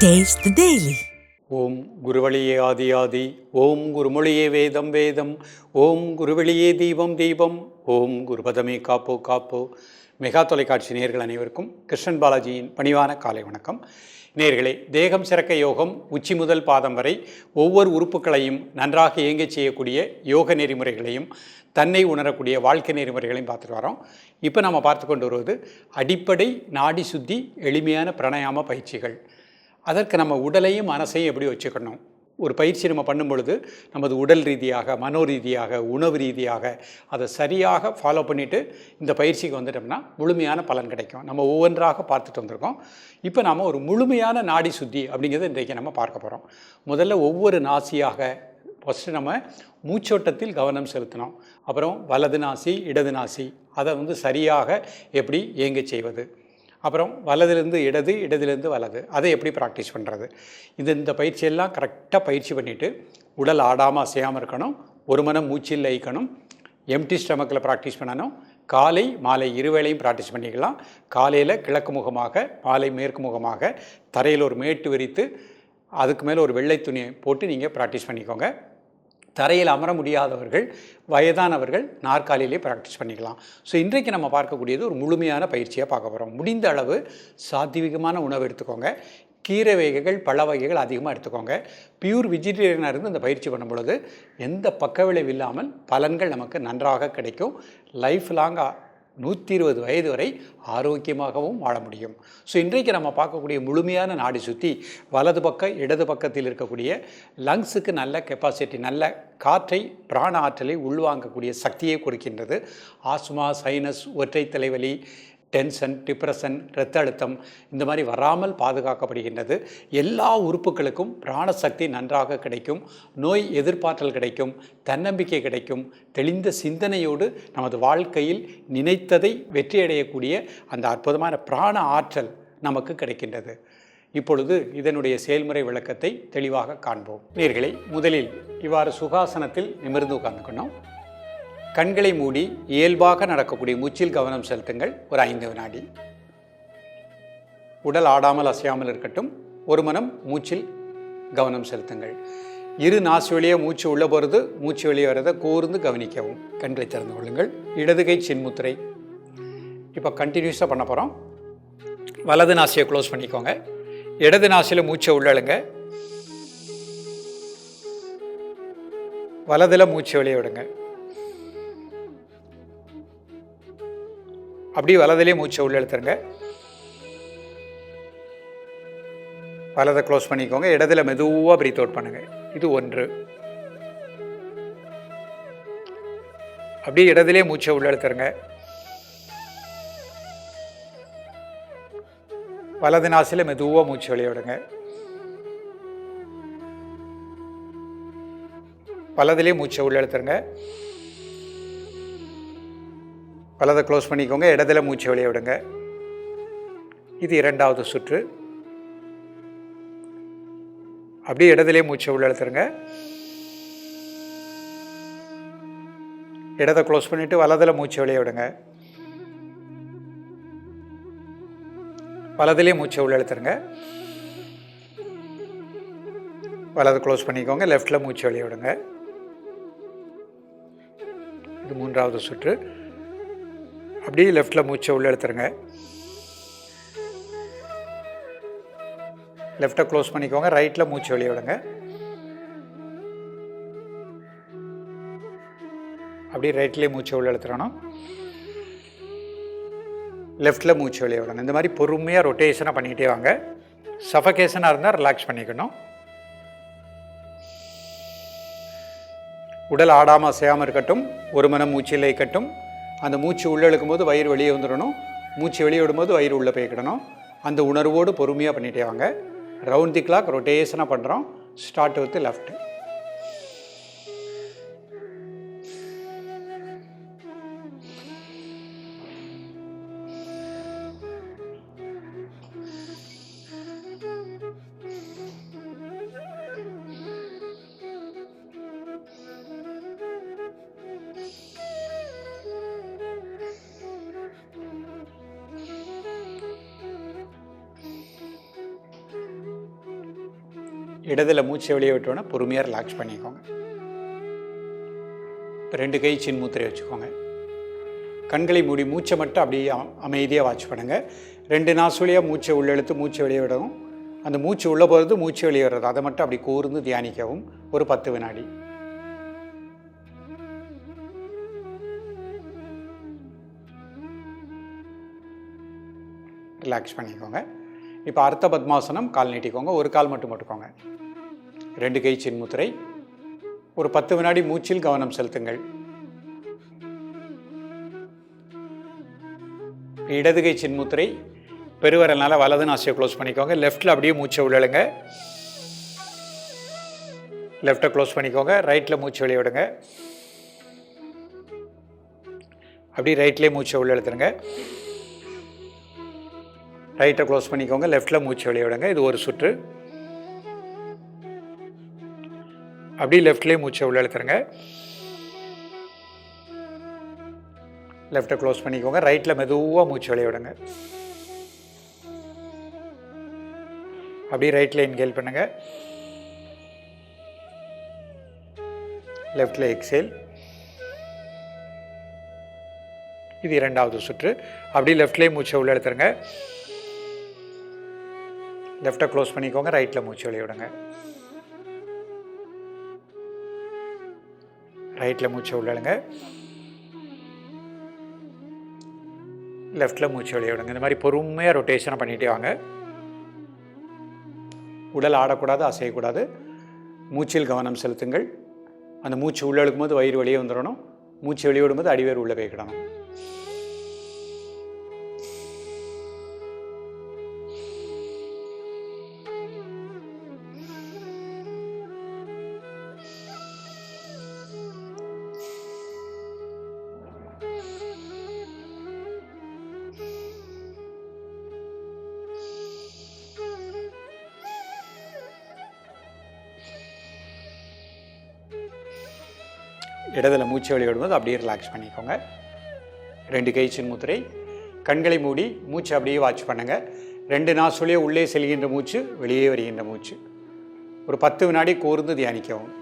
Taste the Daily. ஓம் குருவழியே ஆதி ஆதி, ஓம் குருமொழியே வேதம் வேதம், ஓம் குருவெளியே தீபம் தீபம், ஓம் குருபதமே காப்போ காப்போ. மெகா தொலைக்காட்சி நேயர்கள் அனைவருக்கும் கிருஷ்ணன் பாலாஜியின் பணிவான காலை வணக்கம். நேயர்களே, தேகம் சிறக்க யோகம் உச்சி முதல் பாதம் வரை ஒவ்வொரு உறுப்புகளையும் நன்றாக இயங்கச் செய்யக்கூடிய யோக நெறிமுறைகளையும் தன்னை உணரக்கூடிய வாழ்க்கை நெறிமுறைகளையும் பார்த்துட்டு வரோம். இப்போ நம்ம பார்த்து கொண்டு வருவது அடிப்படை நாடி சுத்தி எளிமையான பிராணாயாம பயிற்சிகள். அதற்கு நம்ம உடலையும் மனசையும் எப்படி வச்சுக்கணும், ஒரு பயிற்சி நம்ம பண்ணும் பொழுது நமது உடல் ரீதியாக, மனோ ரீதியாக, உணவு ரீதியாக அதை சரியாக ஃபாலோ பண்ணிவிட்டு இந்த பயிற்சிக்கு வந்துட்டோம்னா முழுமையான பலன் கிடைக்கும். நம்ம ஒவ்வொன்றாக பார்த்துட்டு வந்திருக்கோம். இப்போ நாம் ஒரு முழுமையான நாடி சுத்தி அப்படிங்கிறத இன்றைக்கு நம்ம பார்க்க போகிறோம். முதல்ல ஒவ்வொரு நாசியாக ஃபஸ்ட்டு நம்ம மூச்சோட்டத்தில் கவனம் செலுத்தணும். அப்புறம் வலது நாசி இடது நாசி அதை சரியாக எப்படி இயங்க செய்வது, அப்புறம் வலதுலேருந்து இடது, இடதுலேருந்து வலது, அதை எப்படி ப்ராக்டிஸ் பண்ணுறது. இந்த பயிற்சியெல்லாம் கரெக்டாக பயிற்சி பண்ணிவிட்டு உடல் ஆடாமல் அசையாமல் இருக்கணும். ஒரு மனம் மூச்சில் லயிக்கணும். எம்டி ஸ்டமக்கில் ப்ராக்டிஸ் பண்ணணும். காலை மாலை இருவேளையும் ப்ராக்டிஸ் பண்ணிக்கலாம். காலையில் கிழக்கு முகமாக, மாலை மேற்கு முகமாக தரையில் ஒரு மேட்டு விரித்து அதுக்கு மேலே ஒரு வெள்ளை துணியை போட்டு நீங்கள் ப்ராக்டிஸ் பண்ணிக்கோங்க. தரையில் அமர முடியாதவர்கள், வயதானவர்கள் நாற்காலியிலே ப்ராக்டிஸ் பண்ணிக்கலாம். ஸோ இன்றைக்கு நம்ம பார்க்கக்கூடியது ஒரு முழுமையான பயிற்சியாக பார்க்க போகிறோம். முடிந்த அளவு சாத்விகமான உணவு எடுத்துக்கோங்க. கீரை வகைகள், பழ வகைகள் அதிகமாக எடுத்துக்கோங்க. பியூர் வெஜிடேரியனாக இருந்து இந்த பயிற்சி பண்ணும் பொழுது எந்த பக்க விளைவு இல்லாமல் பலன்கள் நமக்கு நன்றாக கிடைக்கும். லைஃப் லாங்காக 120 வயது வரை ஆரோக்கியமாகவும் வாழ முடியும். ஸோ இன்றைக்கு நம்ம பார்க்கக்கூடிய முழுமையான நாடி சுற்றி வலது பக்கம் இடது பக்கத்தில் இருக்கக்கூடிய லங்ஸுக்கு நல்ல கெப்பாசிட்டி, நல்ல காற்றை, பிராண ஆற்றலை உள்வாங்கக்கூடிய சக்தியை கொடுக்கின்றது. ஆஸ்மா, சைனஸ், ஒற்றை தலைவலி, டென்ஷன், டிப்ரெஷன், இரத்த அழுத்தம் இந்த மாதிரி வராமல் பாதுகாக்கப்படுகின்றது. எல்லா உறுப்புகளுக்கும் பிராணசக்தி நன்றாக கிடைக்கும். நோய் எதிர்ப்பாற்றல் கிடைக்கும். தன்னம்பிக்கை கிடைக்கும். தெளிந்த சிந்தனையோடு நமது வாழ்க்கையில் நினைத்ததை வெற்றியடையக்கூடிய அந்த அற்புதமான பிராண ஆற்றல் நமக்கு கிடைக்கின்றது. இப்பொழுது இதனுடைய செயல்முறை விளக்கத்தை தெளிவாக காண்போம். நேயர்களே, முதலில் இவ்வாறு சுகாசனத்தில் நிமிர்ந்து உட்கார்ந்துக்கணும். கண்களை மூடி இயல்பாக நடக்கக்கூடிய மூச்சில் கவனம் செலுத்துங்கள். ஒரு 5 வினாடி. உடல் ஆடாமல் அசையாமல் இருக்கட்டும். ஒரு மனம் மூச்சில் கவனம் செலுத்துங்கள். இரு நாசி வழியே மூச்சு உள்ள போகிறது, மூச்சு வெளியே வரதை கூர்ந்து கவனிக்கவும். கண்களை திறந்து கொள்ளுங்கள். இடது கை சின்முத்திரை. இப்போ கண்டினியூஸாக பண்ண போகிறோம். வலது நாசியை க்ளோஸ் பண்ணிக்கோங்க. இடது நாசியில் மூச்சை உள்ளழுங்க. வலதில் மூச்சு வெளியே விடுங்க. அப்படியே வலதிலே மூச்சை உள்ள இழுத்துருங்க. வலதை க்ளோஸ் பண்ணிக்கோங்க. இடத்துல மெதுவாக பிரீத் அவுட் பண்ணுங்க. இது 1. அப்படியே இடத்திலே மூச்சை உள்ள இழுத்துருங்க. வலது நாசில மெதுவாக மூச்சு வெளியே விடுங்க. வலதிலே மூச்சை உள்ள இழுத்துருங்க. வலதை க்ளோஸ் பண்ணிக்கோங்க. இடத்துல மூச்சு வெளியே விடுங்க. இது 2வது சுற்று. அப்படியே இடத்திலே மூச்சை உள்ள இழுத்துருங்க. இடத்தை க்ளோஸ் பண்ணிவிட்டு வலதில் மூச்சு வெளியே விடுங்க. வலதிலே மூச்சை உள்ள இழுத்துருங்க. வலது க்ளோஸ் பண்ணிக்கோங்க. லெஃப்டில் மூச்சு வெளியே விடுங்க. இது 3வது சுற்று. அப்படியே லெஃப்டில் மூச்சை உள்ள இழுத்துருங்க. லெஃப்டை க்ளோஸ் பண்ணிக்கோங்க. ரைட்டில் மூச்சு வெளியே விடுங்க. அப்படியே ரைட்லேயே மூச்சை உள்ள இழுத்துறணும். லெஃப்டில் மூச்சு வெளியே விடணும். இந்த மாதிரி பொறுமையாக ரொட்டேஷனாக பண்ணிக்கிட்டே வாங்க. சஃபகேஷனாக இருந்தால் ரிலாக்ஸ் பண்ணிக்கணும். உடல் ஆடாமல் அசையாமல் இருக்கட்டும். ஒரு மனம் மூச்சில் லயிக்கட்டும். அந்த மூச்சு உள்ளே இழுக்கும்போது வயிறு வெளியே வந்துடணும். மூச்சு வெளியே விடும்போது வயிறு உள்ளே போய்க்கிடணும். அந்த உணர்வோடு பொறுமையாக பண்ணிகிட்டே வாங்க. ரவுண்ட் தி கிளாக் ரொட்டேஷனாக பண்ணுறோம். Start with left. இடதுல மூச்சை வெளியே விட்டோன்னா பொறுமையாக ரிலாக்ஸ் பண்ணிக்கோங்க. 2 கை சின்முத்திரை வச்சுக்கோங்க. கண்களை மூடி மூச்சை மட்டும் அப்படியே அமைதியாக வாட்ச் பண்ணுங்கள். 2 நாசுலியாக மூச்சை உள்ளெழுத்து மூச்சை வெளியே விடவும், அந்த மூச்சு உள்ளே போகிறது மூச்சு வெளியே வர்றது அதை மட்டும் அப்படி கூர்ந்து தியானிக்கவும். ஒரு 10 வினாடி. ரிலாக்ஸ் பண்ணிக்கோங்க. இப்போ அர்த்த பத்மாசனம். கால் நீட்டிக்கோங்க. ஒரு கால் மட்டும் போட்டுக்கோங்க. 2 கை சின்முத்திரை. ஒரு 10 வினாடி மூச்சில் கவனம் செலுத்துங்கள். இடது கை சின்முத்திரை. பெருவரல்னால வலது நாசியை க்ளோஸ் பண்ணிக்கோங்க. லெஃப்டில் அப்படியே மூச்சை உள்ளழுங்க. லெஃப்டை க்ளோஸ் பண்ணிக்கோங்க. ரைட்டில் மூச்சை வெளியே விடுங்க. அப்படி ரைட்லேயே மூச்சை உள்ள எழுத்துருங்க. ரைட்டை க்ளோஸ் பண்ணிக்கோங்க. லெஃப்டில் மூச்சு வெளியே விடுங்க. இது ஒரு சுற்று. அப்படியே லெஃப்ட்லேயே மூச்சை உள்ள எழுத்துருங்க. லெஃப்டை க்ளோஸ் பண்ணிக்கோங்க. ரைட்டில் மெதுவாக மூச்சு வெளியே விடுங்க. அப்படியே ரைட்டில் இன்ஹேல் பண்ணுங்க. லெஃப்டில் எக்ஸேல். இது இரண்டாவது சுற்று. அப்படியே லெஃப்ட்லேயே மூச்சை உள்ள எடுத்துருங்க. லெஃப்டை க்ளோஸ் பண்ணிக்கோங்க. ரைட்டில் மூச்சு வெளியே விடுங்க. ரைட்டில் மூச்சை உள்ளழுங்க. லெஃப்டில் மூச்சு வெளியே விடுங்க. இந்த மாதிரி பொறுமையாக ரொட்டேஷனை பண்ணிகிட்டே வாங்க. உடல் ஆடக்கூடாது, அசையக்கூடாது. மூச்சில் கவனம் செலுத்துங்கள். அந்த மூச்சு உள்ளே இழுக்கும்போது வயிறு வெளியே வந்துடணும். மூச்சு வெளியே விடும்போது அடிவேர் உள்ளே போய்க்கிடணும். இடத்துல மூச்சு வெளியே விடும்போது அப்படியே ரிலாக்ஸ் பண்ணிக்கோங்க. 2 கை சின்முத்திரை. கண்களை மூடி மூச்சு அப்படியே வாட்ச் பண்ணுங்கள். 2 நாசுலியே உள்ளே செல்கின்ற மூச்சு, வெளியே வருகின்ற மூச்சு. ஒரு 10 வினாடி கூர்ந்து தியானிக்கவும்.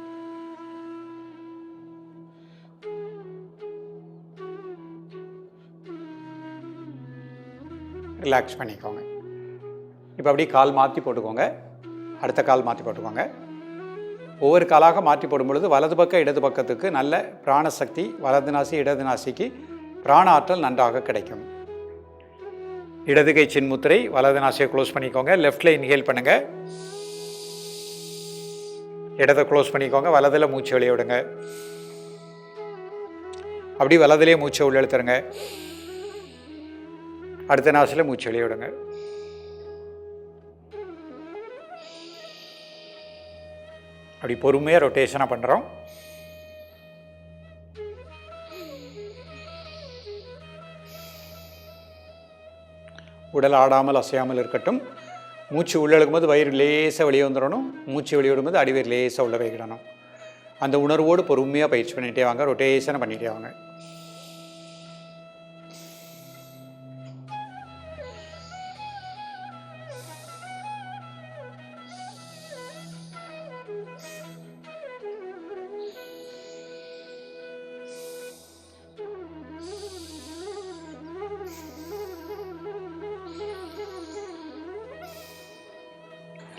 ரிலாக்ஸ் பண்ணிக்கோங்க. இப்போ அப்படியே கால் மாற்றி போட்டுக்கோங்க. அடுத்த கால் மாற்றி போட்டுக்கோங்க. ஒவ்வொரு காலாக மாற்றி போடும் பொழுது வலது பக்கம் இடது பக்கத்துக்கு நல்ல பிராணசக்தி, வலது நாசி இடது நாசிக்கு பிராண ஆற்றல் நன்றாக கிடைக்கும். இடது கை சின்முத்திரை. வலது நாசியை க்ளோஸ் பண்ணிக்கோங்க. லெஃப்டில் இன்ஹேல் பண்ணுங்கள். இடத்தை க்ளோஸ் பண்ணிக்கோங்க. வலதில் மூச்சு வெளியே விடுங்க. அப்படி வலதிலே மூச்சை உள்ள எழுத்துருங்க. அடுத்த நாசில் மூச்சு வெளியே விடுங்க. அப்படி பொறுமையாக ரொட்டேஷனாக பண்ணுறோம். உடல் ஆடாமல் அசையாமல் இருக்கட்டும். மூச்சு உள்ளே இழுக்கும்போது வயிறு லேசாக வெளியே வந்துடணும். மூச்சு வெளியே விடும்போது அடிவேர் லேசாக உள்ள வைக்கிடணும். அந்த உணர்வோடு பொறுமையாக பயிற்சி பண்ணிகிட்டே வாங்க. ரொட்டேஷனை பண்ணிகிட்டே வாங்க.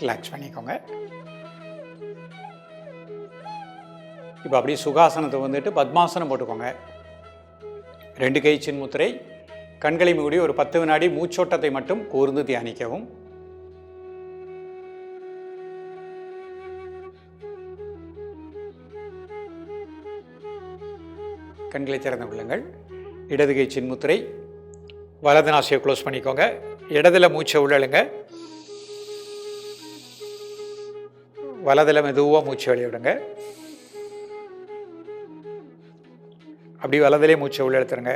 ரிலாக்ஸ் பண்ணிக்கோங்க. இப்போ அப்படியே சுகாசனத்தை வந்துட்டு பத்மாசனம் போட்டுக்கோங்க. 2 கை சின்முத்திரை. கண்களை மூடி ஒரு 10 வினாடி மூச்சோட்டத்தை மட்டும் கூர்ந்து தியானிக்கவும். கண்களை திறந்து கொள்ளுங்கள். இடது கை சின்முத்திரை. வலது நாசியை க்ளோஸ் பண்ணிக்கோங்க. இடதுல மூச்சை உள்ளழுங்க. வலதில் மெதுவாக மூச்சு வெளியே விடுங்க. அப்படி வலதிலே மூச்சை உள்ள எடுத்துருங்க.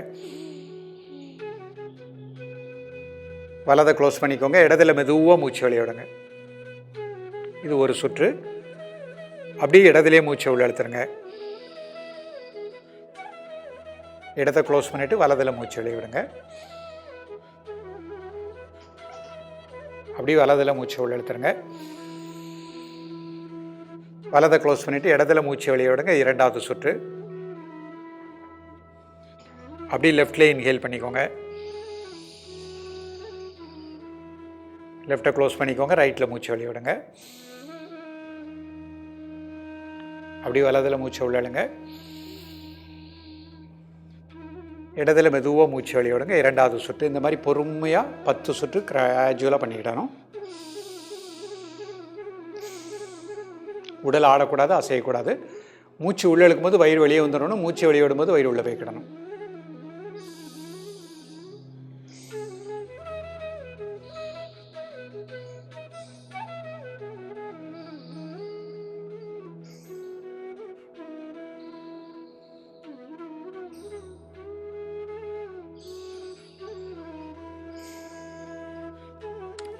வலதை க்ளோஸ் பண்ணிக்கோங்க. இடத்துல மெதுவாக மூச்சு வெளியே விடுங்க. இது ஒரு சுற்று. அப்படியே இடத்துலேயே மூச்சை உள்ள எடுத்துருங்க. இடத்தை க்ளோஸ் பண்ணிவிட்டு வலதில் மூச்சு வெளியே விடுங்க. அப்படியே வலதில் மூச்சை உள்ள எடுத்துருங்க. வலதை க்ளோஸ் பண்ணிவிட்டு இடத்துல மூச்சு வெளியே விடுங்க. 2வது சுற்று. அப்படியே லெஃப்ட்லேயே இன்ஹேல் பண்ணிக்கோங்க. லெஃப்ட்டை க்ளோஸ் பண்ணிக்கோங்க. ரைட்டில் மூச்சு வெளியே விடுங்க. அப்படியே வலதில் மூச்சு உள்ளழுங்க. இடத்துல மெதுவாக மூச்சு வெளியே விடுங்க. 2வது சுற்று. இந்த மாதிரி பொறுமையாக 10 சுற்று கிராஜுவலாக பண்ணிக்கிடணும். உடல் ஆடக்கூடாது, அசையக்கூடாது. மூச்சு உள்ளே இழுக்கும்போது வயிறு வெளியே வந்துடணும். மூச்சு வெளியே விடும்போது வயிறு உள்ளே வைக்கிடணும்.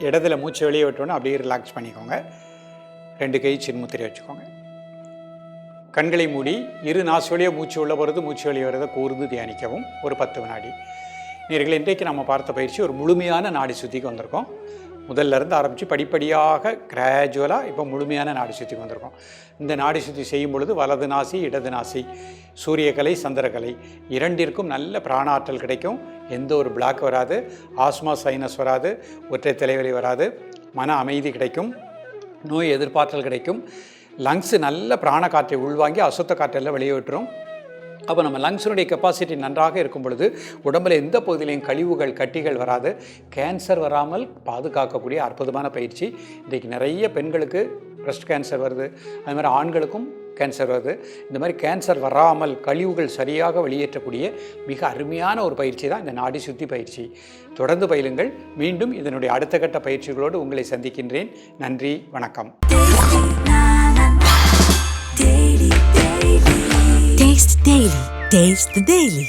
இடத்துல மூச்சு வெளியே விட்டோன்னு அப்படியே ரிலாக்ஸ் பண்ணிக்கோங்க. 2 கை சின்முத்திரை வச்சுக்கோங்க. கண்களை மூடி இரு நாசு வழியாக மூச்சு உள்ள போகிறது, மூச்சு வெளியே வரதை கூர்ந்து தியானிக்கவும். ஒரு 10 வினாடி. நேயர்களே, இன்றைக்கு நம்ம பார்த்த பயிற்சி ஒரு முழுமையான நாடி சுத்திக்கு வந்திருக்கோம். முதல்ல இருந்து ஆரம்பித்து படிப்படியாக கிராஜுவலாக இப்போ முழுமையான நாடி சுத்திக்கு வந்திருக்கோம். இந்த நாடி சுத்தி செய்யும் பொழுது வலது நாசி, இடது நாசி, சூரியகலை, சந்திரகலை இரண்டிற்கும் நல்ல பிராணாற்றல் கிடைக்கும். எந்த ஒரு பிளாக் வராது, ஆஸ்மா சைனஸ் வராது, ஒற்றை தலைவலி வராது, மன அமைதி கிடைக்கும், நோய் எதிர்ப்பாற்றல் கிடைக்கும். லங்ஸு நல்ல பிராண காற்றை உள்வாங்கி அசுத்த காற்றெல்லாம் வெளியே விட்டுரும். அப்போ நம்ம லங்ஸினுடைய கெப்பாசிட்டி நன்றாக இருக்கும் பொழுது உடம்பில் எந்த பகுதியிலையும் கழிவுகள், கட்டிகள் வராது. கேன்சர் வராமல் பாதுகாக்கக்கூடிய அற்புதமான பயிற்சி. இன்றைக்கு நிறைய பெண்களுக்கு பிரஸ்ட் கேன்சர் வருது, அது மாதிரி ஆண்களுக்கும் கேன்சர் வருது. இந்த மாதிரி கேன்சர் வராமல் கழிவுகள் சரியாக வெளியேற்றக்கூடிய மிக அருமையான ஒரு பயிற்சி தான் இந்த நாடி சுத்தி பயிற்சி. தொடர்ந்து பயிலுங்கள். மீண்டும் இதனுடைய அடுத்த கட்ட பயிற்சிகளோடு உங்களை சந்திக்கின்றேன். நன்றி, வணக்கம். Taste Daily. Taste the Daily.